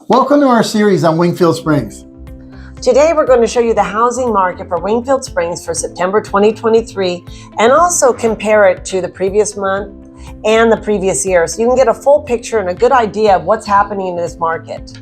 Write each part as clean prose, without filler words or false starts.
Welcome to our series on Wingfield Springs. Today we're going to show you the housing market for Wingfield Springs for September 2023 and also compare it to the previous month and the previous year so you can get a full picture and a good idea of what's happening in this market.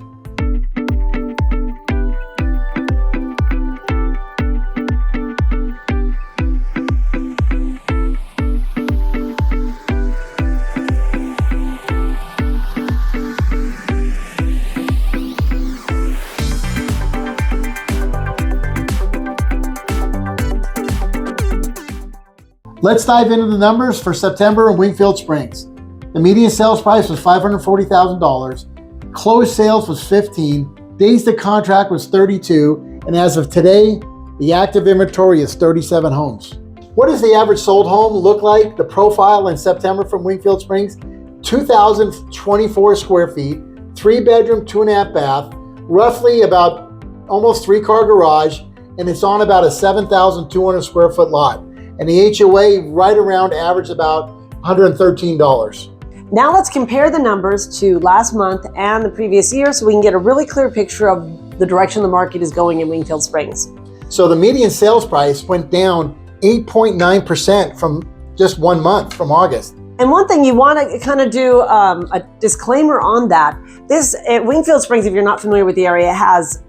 Let's dive into the numbers for September in Wingfield Springs. The median sales price was $540,000. Closed sales was 15. Days to contract was 32. And as of today, the active inventory is 37 homes. What does the average sold home look like? The profile in September from Wingfield Springs, 2,024 square feet, 3-bedroom, 2.5 bath, roughly about almost 3-car garage, and it's on about a 7,200 square foot lot. And the HOA right around average about $113. Now let's compare the numbers to last month and the previous year so we can get a really clear picture of the direction the market is going in Wingfield Springs. So the median sales price went down 8.9% from just 1 month, from August. And one thing you want to kind of do a disclaimer on that. This at Wingfield Springs, if you're not familiar with the area, has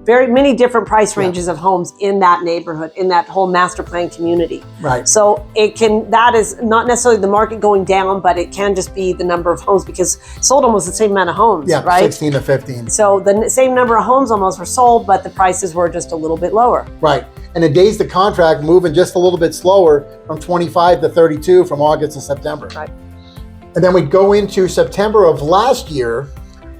many different price ranges of homes in that neighborhood, in that whole master plan community. Right. So that is not necessarily the market going down, but it can just be the number of homes because sold almost the same amount of homes, right? 16 to 15. So the same number of homes almost were sold, but the prices were just a little bit lower. Right. And the days to contract moving just a little bit slower from 25 to 32 from August to September. Right. And then we go into September of last year.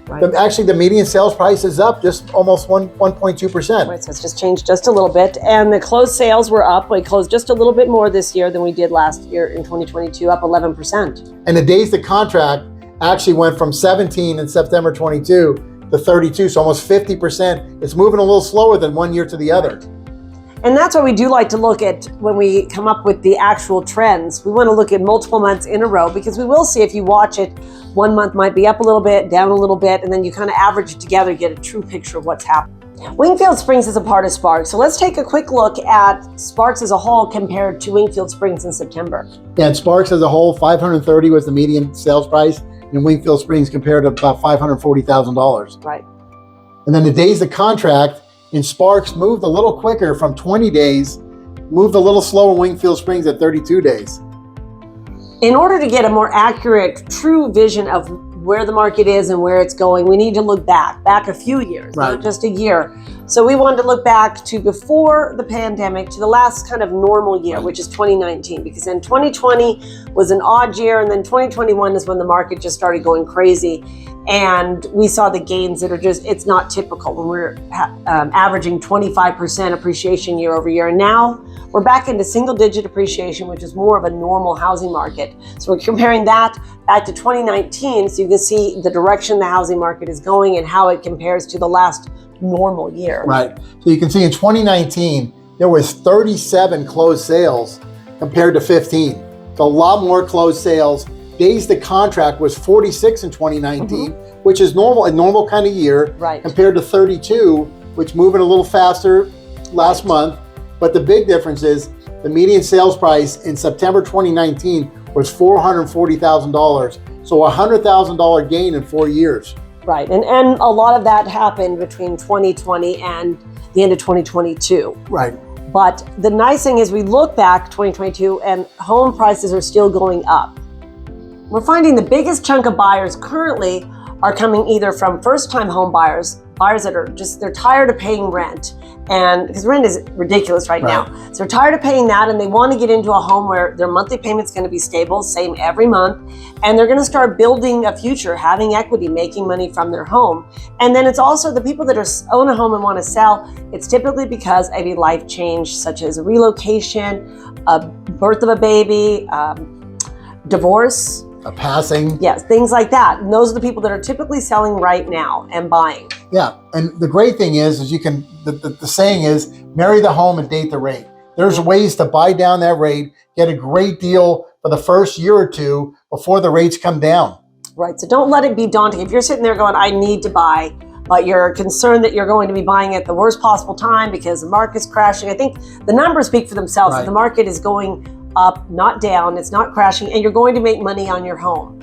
Right. Actually, the median sales price is up just almost 1.2%. Right, so it's just changed just a little bit. And the closed sales were up. We closed just a little bit more this year than we did last year in 2022, up 11%. And the days to contract actually went from 17 in September 22 to 32, so almost 50%. It's moving a little slower than 1 year to the other. Right. And that's what we do like to look at when we come up with the actual trends. We want to look at multiple months in a row because we will see if you watch it, 1 month might be up a little bit, down a little bit, and then you kind of average it together, get a true picture of what's happening. Wingfield Springs is a part of Sparks. So let's take a quick look at Sparks as a whole compared to Wingfield Springs in September. Yeah, and Sparks as a whole, $530 was the median sales price, and Wingfield Springs compared to about $540,000. Right. And then the days to contract in Sparks moved a little quicker from 20 days, moved a little slower in Wingfield Springs at 32 days. In order to get a more accurate, true vision of where the market is and where it's going, we need to look back a few years, right, not just a year. So we wanted to look back to before the pandemic, to the last kind of normal year, which is 2019, because then 2020 was an odd year, and then 2021 is when the market just started going crazy. And we saw the gains that are just, it's not typical when we're averaging 25% appreciation year over year. And now we're back into single digit appreciation, which is more of a normal housing market. So we're comparing that back to 2019 so you can see the direction the housing market is going and how it compares to the last normal year. Right. So you can see in 2019, there was 37 closed sales compared to 15. So a lot more closed sales. Days to contract was 46 in 2019, which is normal, a normal kind of year, right, compared to 32, which moving a little faster last month. But the big difference is the median sales price in September 2019 was $440,000. So a $100,000 gain in 4 years. Right, and a lot of that happened between 2020 and the end of 2022. Right. But the nice thing is we look back 2022 and home prices are still going up. We're finding the biggest chunk of buyers currently are coming either from first-time home buyers that are just, they're tired of paying rent, and because rent is ridiculous right now. So they're tired of paying that and they want to get into a home where their monthly payment's going to be stable, same every month, and they're going to start building a future, having equity, making money from their home. And then it's also the people that own a home and want to sell, it's typically because of a life change such as a relocation, a birth of a baby, divorce, A passing. yes, things like that. And those are the people that are typically selling right now and buying. Yeah, and the great thing is you can, the saying is, marry the home and date the rate. There's ways to buy down that rate, get a great deal for the first year or two before the rates come down. Right, so don't let it be daunting. If you're sitting there going, I need to buy, but you're concerned that you're going to be buying at the worst possible time because the market's crashing. I think the numbers speak for themselves. Right. The market is going up, not down. It's not crashing, and you're going to make money on your home.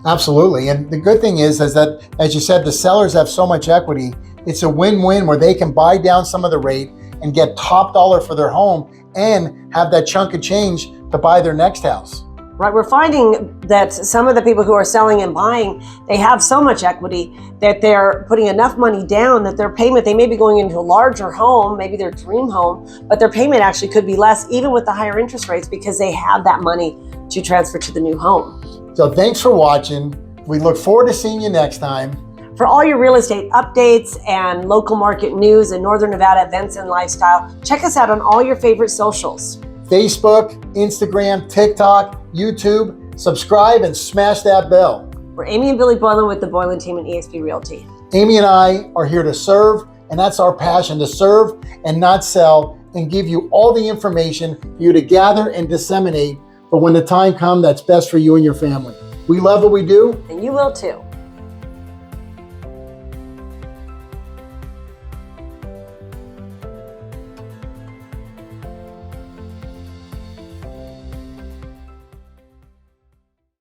Absolutely. And the good thing is that, as you said, the sellers have so much equity. It's a win-win where they can buy down some of the rate and get top dollar for their home and have that chunk of change to buy their next house. Right, we're finding that some of the people who are selling and buying, they have so much equity that they're putting enough money down that their payment, they may be going into a larger home, maybe their dream home, but their payment actually could be less even with the higher interest rates because they have that money to transfer to the new home. So thanks for watching. We look forward to seeing you next time. For all your real estate updates and local market news and Northern Nevada events and lifestyle, check us out on all your favorite socials. Facebook, Instagram, TikTok, YouTube. Subscribe and smash that bell. We're Amy and Billy Boylan with the Boylan Team and EXP Realty. Amy and I are here to serve, and that's our passion, to serve and not sell, and give you all the information for you to gather and disseminate for when the time comes that's best for you and your family. We love what we do. And you will too.